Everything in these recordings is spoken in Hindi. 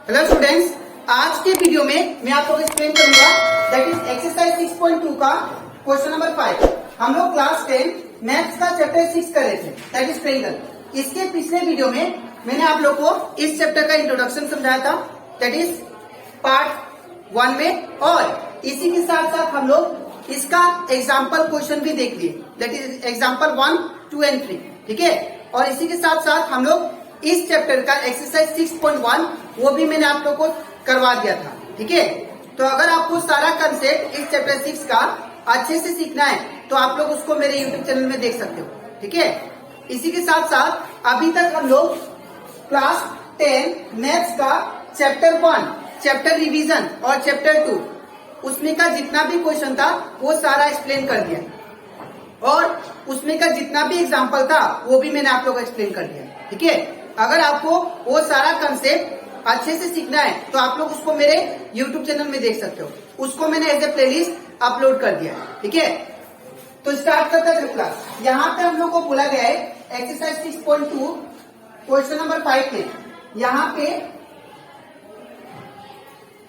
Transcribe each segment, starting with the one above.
हेलो स्टूडेंट्स, आज के वीडियो में मैं आपको एक्सप्लेन करूंगा दैट इज एक्सरसाइज 6.2 का क्वेश्चन नंबर 5। हम लोग क्लास 10 मैथ्स का चैप्टर 6 कर रहे थे दैट इज ट्रायंगल। इसके पिछले वीडियो में मैंने आप लोग को इस चैप्टर का इंट्रोडक्शन समझाया था दैट इज पार्ट 1 में, और इसी के साथ साथ हम लोग इसका एग्जाम्पल क्वेश्चन भी देख लिए दैट इज एग्जाम्पल 1, 2 एंड 3। ठीक है, और इसी के साथ साथ हम लोग इस चैप्टर का एक्सरसाइज 6.1 वो भी मैंने आप लोग को करवा दिया था। ठीक है, तो अगर आपको सारा कंसेप्ट इस चैप्टर 6 का अच्छे से सीखना है तो आप लोग उसको मेरे यूट्यूब चैनल में देख सकते हो। ठीक है, इसी के साथ साथ अभी तक हम लोग क्लास 10 मैथ्स का चैप्टर 1, चैप्टर रिवीजन और चैप्टर 2 उसमें का जितना भी क्वेश्चन था वो सारा एक्सप्लेन कर दिया, और उसमें का जितना भी एग्जाम्पल था वो भी मैंने आप लोग को एक्सप्लेन कर दिया। ठीक है, अगर आपको वो सारा कंसेप्ट अच्छे से सीखना है तो आप लोग उसको मेरे YouTube चैनल में देख सकते हो, उसको मैंने एज ए प्लेलिस्ट अपलोड कर दिया है। ठीक है, तो स्टार्ट करते हैं क्लास। यहाँ पे हम लोग को बोला गया है एक्सरसाइज 6.2 क्वेश्चन नंबर 5 में, यहाँ पे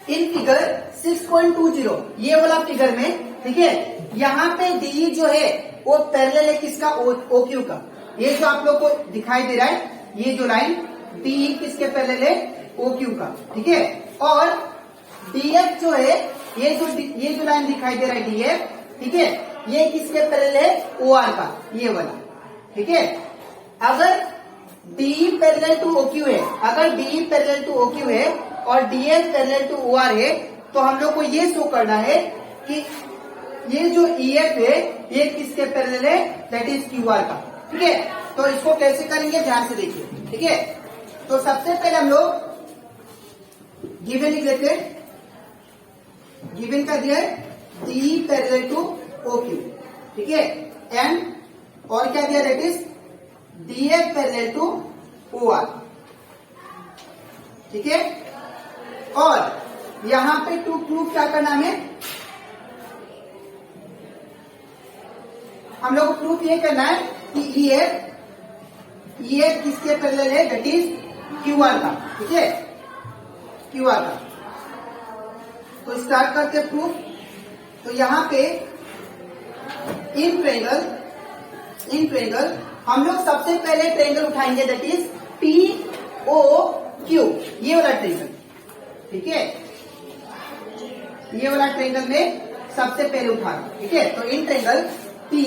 इन फिगर 6.20 ये वाला फिगर में, ठीक है, यहाँ पे डी जो है वो पैरेलल है किसका, ओ क्यू का। ये जो आप लोग को दिखाई दे रहा है ये जो लाइन डी किसके पैरेलल है, ओ क्यू का। ठीक है, और डीएफ जो है ये जो लाइन दिखाई दे रहा है डीएफ, ठीक है, ये किसके पैरेलल है, ओ आर का, ये वाला। ठीक है, अगर D parallel to O Q है, अगर D parallel to O Q है और DF parallel to O R है, तो हम लोग को ये शो करना है कि ये जो ईएफ है ये किसके पैरेलल है, दैट इज क्यू आर का। ठीक है, तो इसको कैसे करेंगे ध्यान से देखिए। ठीक है, तो सबसे पहले हम लोग गिवन लिख लेते हैं। गिवन का दिया है D parallel to O Q. ठीक है, एंड और क्या दिया, that is DF parallel to O R. ठीक है, और यहां पे टू प्रूफ क्या करना है, हम लोग को प्रूफ ये करना है कि ईएफ किसके पैरेलल है, दैट इज क्यू आर का। ठीक है, क्यू आर का। तो स्टार्ट करते प्रूफ। तो यहां पे इन ट्रायंगल हम लोग सबसे पहले ट्रायंगल उठाएंगे that is P O Q, ये वाला ट्रायंगल। ठीक है, ये वाला ट्रायंगल में सबसे पहले उठाना। ठीक है, तो in triangle P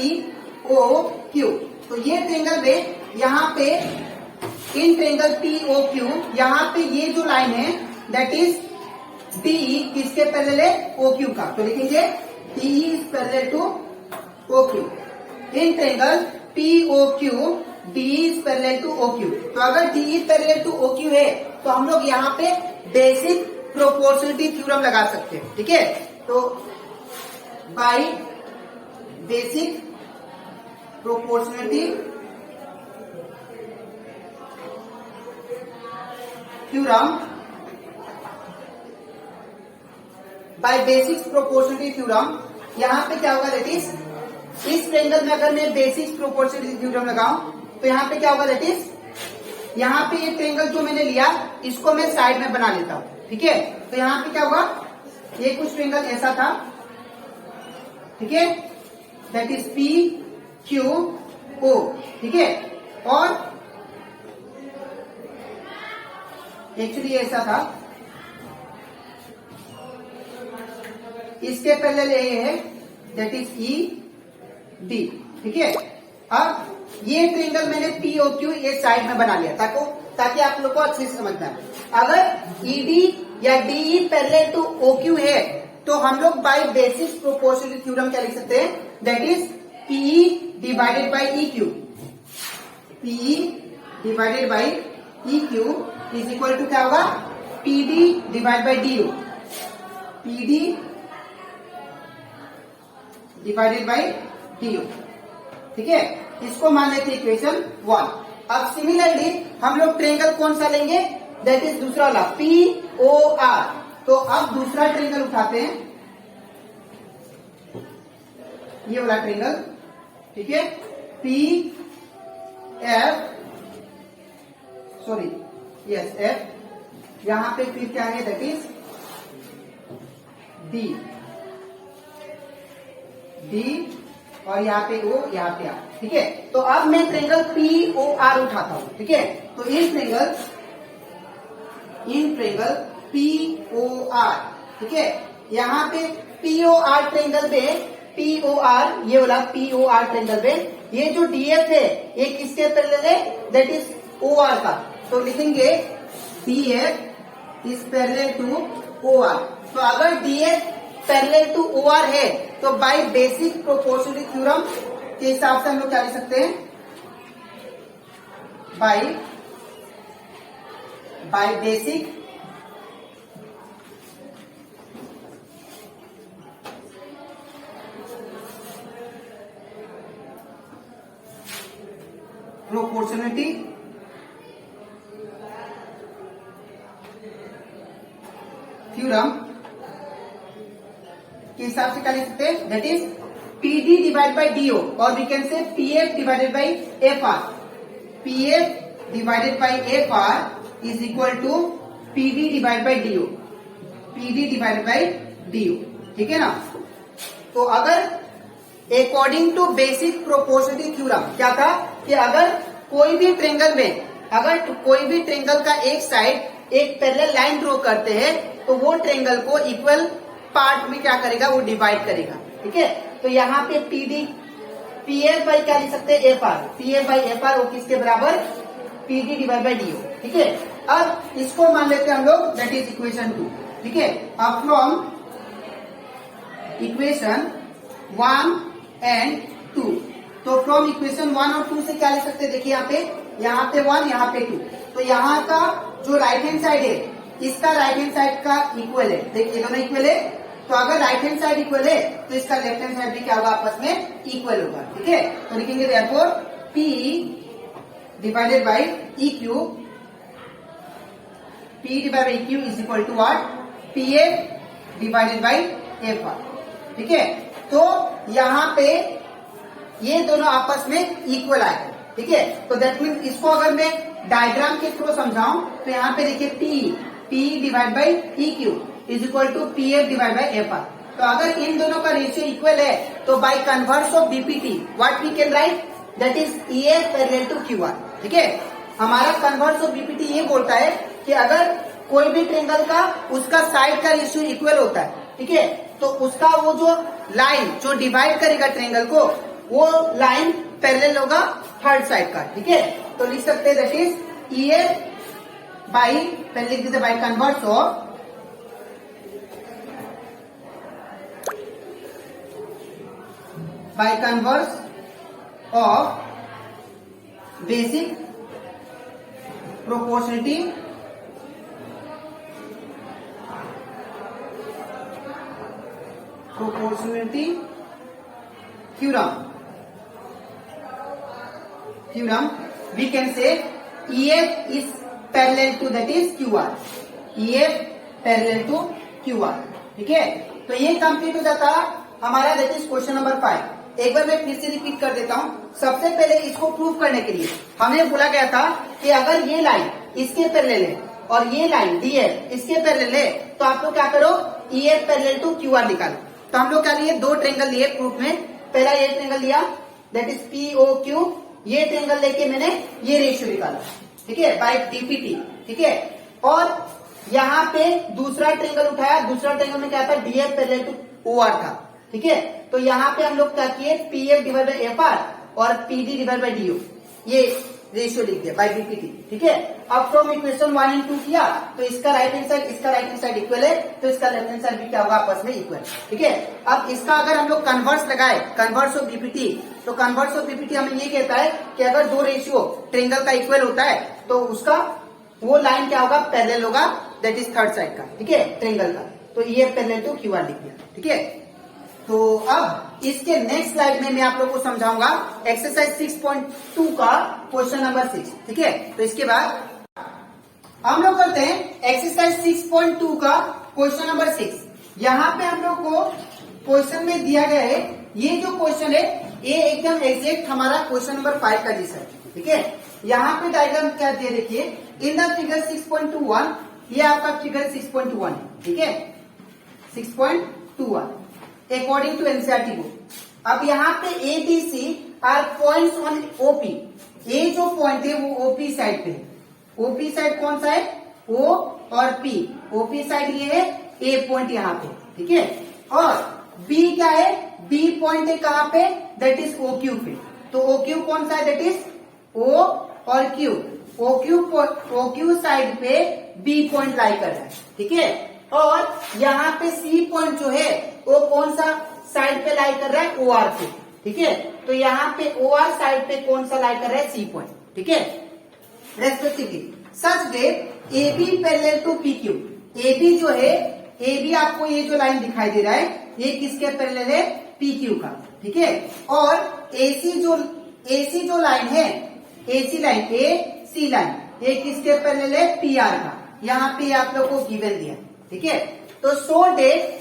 O Q, तो ये ट्रायंगल में यहाँ पे in triangle P O Q, यहाँ पे ये जो लाइन है दैट इज डी किसके पैरेलल है, ओ क्यू का। तो लिखेंगे D is parallel to O Q. In triangle P O Q D is parallel to O Q. तो अगर D is parallel to O Q है तो हम लोग यहाँ पे बेसिक प्रोपोर्शनलिटी थ्योरम लगा सकते हैं। ठीक है, तो by basic proportionality theorem, by basic proportionality theorem, यहां पे क्या होगा दैट इज इस ट्रायंगल में अगर मैं बेसिक प्रोपोर्शनलिटी थ्योरम लगाऊं तो यहां पे क्या होगा दैट इज यहां पे ये ट्रायंगल जो मैंने लिया इसको मैं साइड में बना लेता हूं। ठीक है, तो यहां पे क्या होगा, ये कुछ ट्रायंगल ऐसा था। ठीक है, that is P Q O. ठीक है, और एक्चुअली ऐसा था, इसके पैरेलल ये है दैट इज ई डी। ठीक है, अब ये ट्रायंगल मैंने पी ओ क्यू ये साइड में बना लिया ताकि आप लोग को अच्छे से समझना है। अगर ईडी या DE parallel to O Q है तो हम लोग बाय बेसिक प्रोपोर्शनलिटी थ्योरम क्या लिख सकते हैं, that is PE divided by E Q. PE divided by E Q is equal to क्या होगा, PD divide by D U. PD divided by D U. ठीक है, इसको मान लेते हैं इक्वेशन 1। अब सिमिलरली हम लोग ट्रायंगल कौन सा लेंगे, दैट इज दूसरा वाला पी ओ आर। तो अब दूसरा ट्रायंगल उठाते हैं, ये वाला ट्रायंगल। ठीक है, P F, sorry, yes F यहाँ पे फिर क्या है, दैट इज डी, और यहाँ पे ओ, यहाँ पे आर। ठीक है, तो अब मैं ट्रेंगल पी ओ आर उठाता हूं। ठीक है, तो in triangle P O R, ठीक है, यहाँ पे पी ओ आर ट्रेंगल में पी ओ आर, ये वाला पी ओ आर ट्रेंगल में ये जो डीएफ है ये किसके पैरेलल है, दैट इज ओ आर का। तो लिखेंगे DF is parallel to O R. तो अगर DF parallel to O R है तो बाय बेसिक प्रोपोर्शनलिटी थ्योरम के हिसाब से हम लोग क्या लिख सकते हैं, बाय बेसिक प्रोपोर्शनलिटी थ्योरम के हिसाब से क्या लिख सकते हैं, that is PD divide by DO, और we can say PF divided by F R. PF divided by F R is equal to PD divide by DO, PD divided by DO. ठीक है ना। तो अगर according to basic proportionality theorem क्या था कि अगर कोई भी ट्रेंगल का एक साइड एक पैरेलल लाइन ड्रॉ करते हैं तो वो ट्रेंगल को इक्वल पार्ट में क्या करेगा, वो डिवाइड करेगा। ठीक है, तो यहाँ पे पीएफ बाई क्या लिख सकते हैं, F R, PF by F are वो किसके बराबर, पीडी डिवाइड बाई डीओ। ठीक है, अब इसको मान लेते हैं हम लोग, दैट इज इक्वेशन 2। ठीक है, अब फ्रॉम इक्वेशन 1 एंड 2, तो फ्रॉम इक्वेशन 1 और 2 से क्या लिख सकते हैं, देखिए यहाँ पे 1, यहाँ पे 2, तो यहाँ का जो राइट हैंड साइड है इसका राइट हैंड साइड का इक्वल है। देखिए दोनों इक्वल है, तो अगर राइट हैंड साइड इक्वल है तो इसका लेफ्ट हैंड साइड भी क्या होगा, आपस में इक्वल होगा। ठीक है, तो लिखेंगे therefore P divided by E Q, P divide by Q is equal to what, PF divided by F R. ठीक है, तो यहाँ पे ये दोनों आपस में इक्वल आएगा। ठीक है, तो दैट मीन इसको अगर मैं डायग्राम के थ्रू समझाऊं तो यहाँ पे देखिए P divide by E Q is equal to PF divide by F R. तो अगर इन दोनों का रेशियो इक्वल है तो by converse of BPT what we can write, that is EF parallel to QR। ठीक है, हमारा कन्वर्स ऑफ बीपीटी ये बोलता है कि अगर कोई भी ट्रेंगल का उसका साइड का रेशियो इक्वल होता है, ठीक है, तो उसका वो जो लाइन जो डिवाइड करेगा ट्रेंगल को, वो लाइन पैरेलल होगा थर्ड साइड का। ठीक है, तो लिख सकते हैं दैट इज EF बाई, पहले लिख देते by converse of basic proportionality theorem we can say EF is parallel to that is QR, EF parallel to QR। ठीक है, तो ये कंप्लीट हो जाता हमारा दैट इज क्वेश्चन नंबर 5। एक बार मैं फिर से रिपीट कर देता हूँ। सबसे पहले इसको प्रूव करने के लिए हमें बोला गया था कि अगर ये लाइन इसके पैरेलल है और ये लाइन DF इसके पैरेलल है तो आप लोग क्या करो, EF पैरेलल टू QR निकालो। तो हम लोग क्या लिए, दो ट्रेंगल लिए प्रूफ में। पहला ये ट्रेंगल लिया दैट इज POQ, ये ट्रेंगल लेके मैंने ये रेशियो निकाला। ठीक है, बाय डीपीटी। ठीक है, और यहाँ पे दूसरा ट्रेंगल उठाया, दूसरा ट्रेंगल में क्या था, DF पैरेलल टू OR था। ठीक है, तो यहाँ पे हम लोग क्या किए, PF डिवाइड बाई FR और PD डिवाइड बाई DO, ये रेशियो लिख दिया बाय डीपीटी। ठीक है, अब फ्रॉम इक्वेशन 1 एंड 2 किया तो इसका राइट हैंड साइड इसका राइट हैंड साइड इक्वल है, तो इसका लेफ्ट हैंड साइड भी क्या होगा, आपस में इक्वल। ठीक है, अब इसका अगर हम लोग कन्वर्स लगाए, कन्वर्स ऑफ बीपीटी, तो कन्वर्स ऑफ बीपीटी हमें ये कहता है कि अगर दो रेशियो ट्रेंगल का इक्वल होता है तो उसका वो लाइन क्या होगा, पैरेलल होगा, दैट इज थर्ड साइड का। ठीक है, ट्रेंगल का, तो ये पैरेलल टू QR लिख दिया। ठीक है, तो अब इसके नेक्स्ट स्लाइड में मैं आप लोग को समझाऊंगा एक्सरसाइज 6.2 का क्वेश्चन नंबर 6। ठीक है, तो इसके बाद हम लोग करते हैं एक्सरसाइज 6.2 का क्वेश्चन नंबर 6। यहाँ पे हम लोग को क्वेश्चन में दिया गया है, ये जो क्वेश्चन है ये एकदम एग्जैक्ट हमारा क्वेश्चन नंबर 5 का जैसा है। ठीक है, यहाँ पे डायग्राम क्या दिया देखिए, इन द फिगर 6.21 ये आपका फिगर 6.21 है, ठीक है, 6.21 अकॉर्डिंग टू एनसीईआरटी बुक। अब यहाँ पे A B C are points on OP. A जो पॉइंट है वो ओपी साइड पे है। ओपी साइड कौन सा है? ओ और पी। ओपी साइड ये है, ए पॉइंट यहाँ पे, ठीक है। और बी क्या है? बी पॉइंट है कहाँ पे? दैट इज ओ क्यू पे। तो ओ क्यू कौन सा है? दैट इज ओ और क्यू। ओ क्यू साइड पे बी पॉइंट लाई कर रहा है, ठीक है। और यहाँ पे सी पॉइंट जो है वो कौन सा साइड पे लाई कर रहा है? ओ आर पे, ठीक है। तो यहाँ पे ओ आर साइड पे कौन सा लाई कर रहा है? सी पॉइंट, ठीक है, respectively. Such that A B parallel to P Q. A B जो है, ए बी आपको ये जो लाइन दिखाई दे रहा है ये किसके पैरेलल है? पी क्यू का, ठीक है। और एसी जो लाइन है, एसी लाइन, ए सी लाइन, ये किसके पैरेलल है? पी आर का। यहाँ पे आप लोग को गिवन दिया, ठीक है। तो so that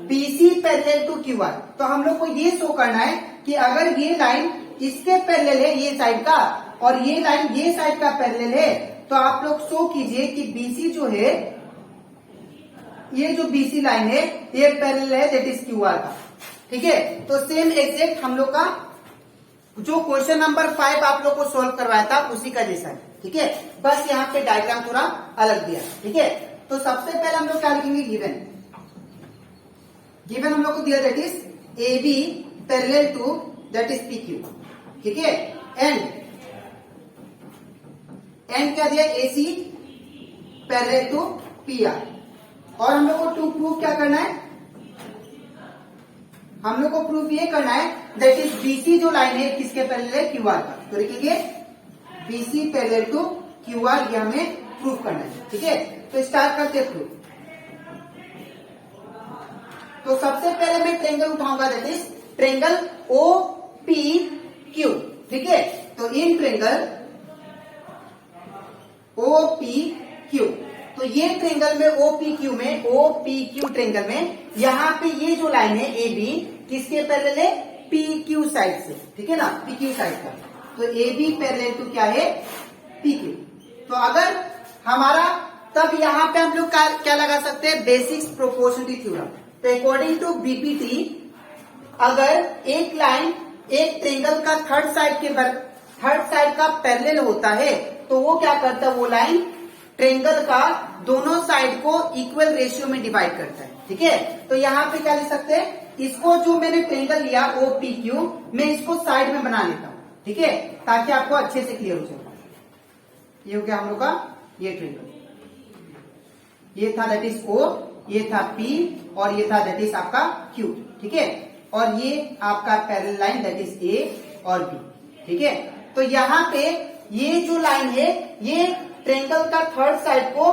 BC parallel to Q R. तो हम लोग को ये शो करना है कि अगर ये लाइन इसके पैरेलल है, ये साइड का, और ये लाइन ये साइड का पैरेलल है, तो आप लोग शो कीजिए कि बीसी जो है, ये जो बीसी लाइन है ये पैरेलल है दैट इज क्यू आर का, ठीक है। तो सेम एग्जैक्ट हम लोग का जो क्वेश्चन नंबर 5 आप लोग को सोल्व करवाया था उसी का जैसा है, ठीक है। बस यहाँ पे डायग्राम थोड़ा अलग दिया, ठीक है। तो सबसे पहले हम लोग क्या लिखेंगे? गिवन हम लोग को दिया that is A B parallel to that is P Q, ठीक है। एंड क्या दिया? A C parallel to P R. और हम लोग को टू प्रूव क्या करना है? हम लोग को प्रूफ ये करना है दैट इज बीसी जो लाइन है किसके पैरेलल है? क्यू आर का। तो लिखेंगे BC parallel to Q R, ये हमें प्रूफ करना है, ठीक है। तो स्टार्ट करते हैं प्रूफ। तो सबसे पहले मैं ट्रेंगल उठाऊंगा that is triangle O P Q, ठीक है। तो in triangle O P Q, तो ये ट्रेंगल में ओपीक्यू में, ओपीक्यू ट्रेंगल में यहाँ पे ये जो लाइन है ए बी किसके पैरेलल है? पी क्यू साइड से, ठीक है ना, पी क्यू साइड का। तो ए बी पैरेलल टू क्या है? P Q. तो अगर हमारा, तब यहाँ पे हम लोग क्या लगा सकते हैं? Basics proportionality theorem. तो अकॉर्डिंग टू बीपीटी, अगर एक लाइन एक ट्रेंगल का थर्ड साइड का पैरेलल होता है तो वो क्या करता है? वो लाइन ट्रेंगल का दोनों साइड को इक्वल रेशियो में डिवाइड करता है, ठीक है। तो यहाँ पे क्या लिख सकते हैं? इसको जो मैंने ट्रेंगल लिया ओ पी क्यू, मैं इसको साइड में बना लेता हूँ, ठीक है, ताकि आपको अच्छे से क्लियर हो जाए। ये हो गया हम लोग का ये ट्रेंगल, ये था दैट इज ओ, ये था पी, और ये था दैट इज आपका क्यू, ठीक है। और ये आपका पैरेलल लाइन दैट इज ए और बी, ठीक है। तो यहाँ पे ये जो लाइन है ये ट्रेंगल का थर्ड साइड को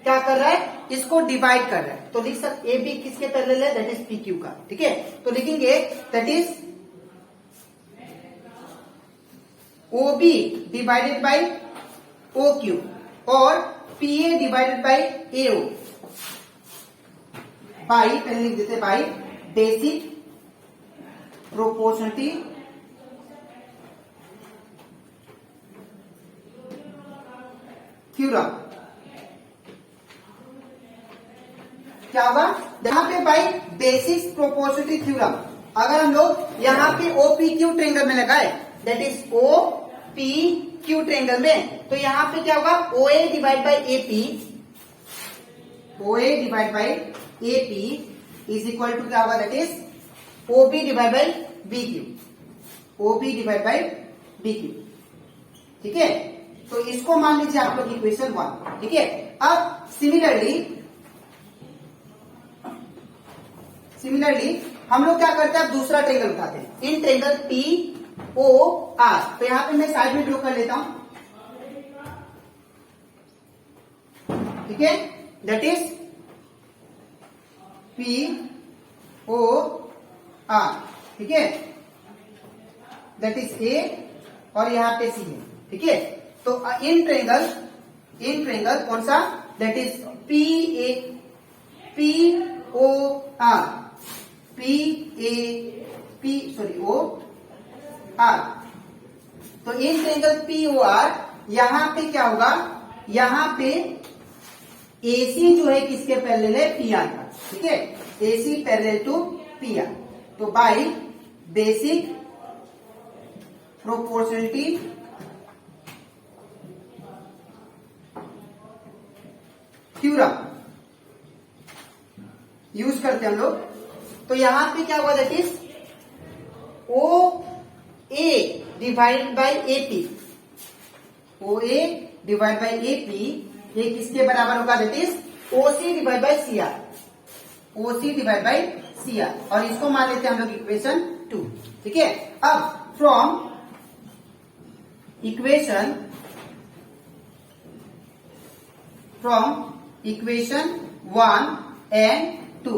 क्या कर रहा है? इसको डिवाइड कर रहा है। तो लिख सकते ए बी किसके पैरेलल है? दैट इज पी क्यू का, ठीक है। तो लिखेंगे that is O B divided by O Q और P A divided by A O, by, पहले लिख देते बाई बेसिक प्रोपोर्शनलिटी थ्योरम। क्या होगा? यहाँ पे बाई बेसिक प्रोपोर्शनलिटी थ्योरम, अगर हम लोग यहाँ पे ओपीक्यू ट्रेंगल में लगाए that is O P Q triangle में, तो यहाँ पे क्या होगा? O A divide by A P, O A divide by A P is equal to क्या होगा? That is O B divide by B Q, O B divide by B Q, ठीक है। तो इसको मान लीजिए आप लोग इक्वेशन 1, ठीक है। अब सिमिलरली हम लोग क्या करते हैं? दूसरा ट्रेंगल उठाते हैं, in triangle P O R. तो यहां पे मैं साइड में ड्रॉ कर लेता हूं, ठीक है, that is P O R, ठीक है, दैट इज ए और यहां पे सी है, ठीक है। तो इन ट्रेंगल कौन सा? That is P O R, O R. तो in triangle P O R, यहां पे क्या होगा? यहाँ पे AC जो है किसके पैरेलल है, PR का, ठीक है, AC पैरेलल टू PR। तो by basic proportionality theorem use करते हैं हम लोग। तो यहां पे क्या हुआ, that is OA divide by AP, OA divide by AP ये किसके बराबर होगा, that is OC divide by CR, OC divide by CR। और इसको मान लेते हैं हम लोग इक्वेशन 2, ठीक है। अब फ्रॉम इक्वेशन 1 एंड 2,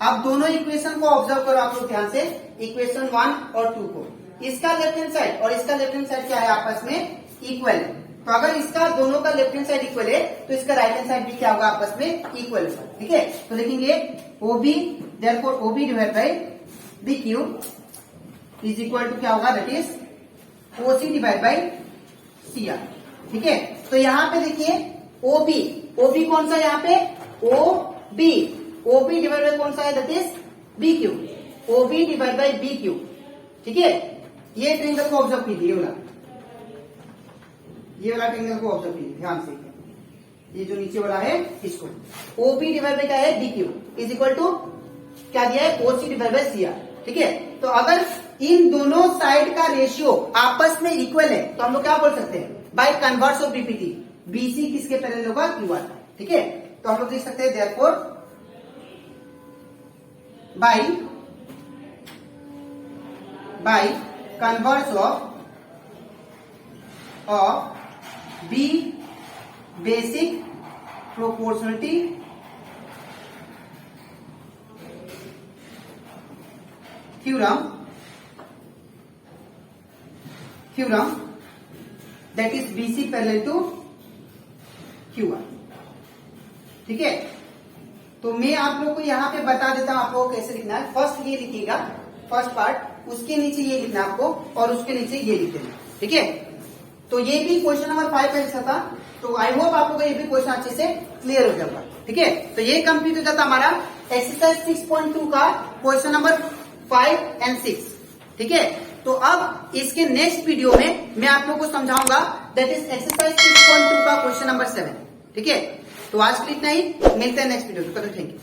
अब दोनों इक्वेशन को ऑब्जर्व करो आप लोग ध्यान से, इक्वेशन 1 और 2 को। इसका लेफ्ट हैंड साइड और इसका लेफ्ट हैंड साइड क्या है, आपस में इक्वल है। तो अगर इसका दोनों का लेफ्ट हैंड साइड इक्वल है तो इसका राइट हैंड साइड भी क्या होगा, आपस में इक्वल होगा, ठीक है। तो देखेंगे OB, therefore OB divide by BQ is equal to क्या होगा, that is OC divide by CR, ठीक है। तो यहाँ पे देखिए OB कौन सा, यहाँ पे OB डिवाइड बाय कौन सा है, that is BQ, OB divide by BQ, ठीक है। ये ट्रायंगल को ऑब्जर्व कीजिए, ये वाला ट्रायंगल को ऑब्जर्व कीजिए ध्यान से, ये जो नीचे वाला है इसको, OB डिवाइड बाय क्या है, BQ इज इक्वल टू क्या दिया है, OC डिवाइड बाय CR, ठीक है। तो अगर इन दोनों साइड का रेशियो आपस में इक्वल है तो हम लोग क्या बोल सकते हैं, bye converse of BPT, BC किसके पैरेलल होगा, QR, ठीक है। तो हम लोग देख सकते हैं therefore by converse of B basic proportionality theorem that is BC parallel to QR, ठीक है। तो मैं आप लोग को यहाँ पे बता देता हूं आपको कैसे लिखना है। फर्स्ट ये लिखिएगा, फर्स्ट पार्ट, उसके नीचे ये लिखना आपको और उसके नीचे ये लिख देना, ठीक है। तो ये भी क्वेश्चन नंबर 5 का हिस्सा था। तो आई होप आप लोग को ये भी क्वेश्चन अच्छे से क्लियर हो जाएगा, ठीक है। तो ये कंप्लीट हो जाता हमारा एक्सरसाइज 6.2 का क्वेश्चन नंबर 5 एंड 6, ठीक है। तो अब इसके नेक्स्ट वीडियो में मैं आप लोग को समझाऊंगा दैट इज एक्सरसाइज 6.2 का क्वेश्चन नंबर 7, ठीक है। तो आज के लिए इतना ही, मिलते हैं नेक्स्ट वीडियो में, थैंक यू।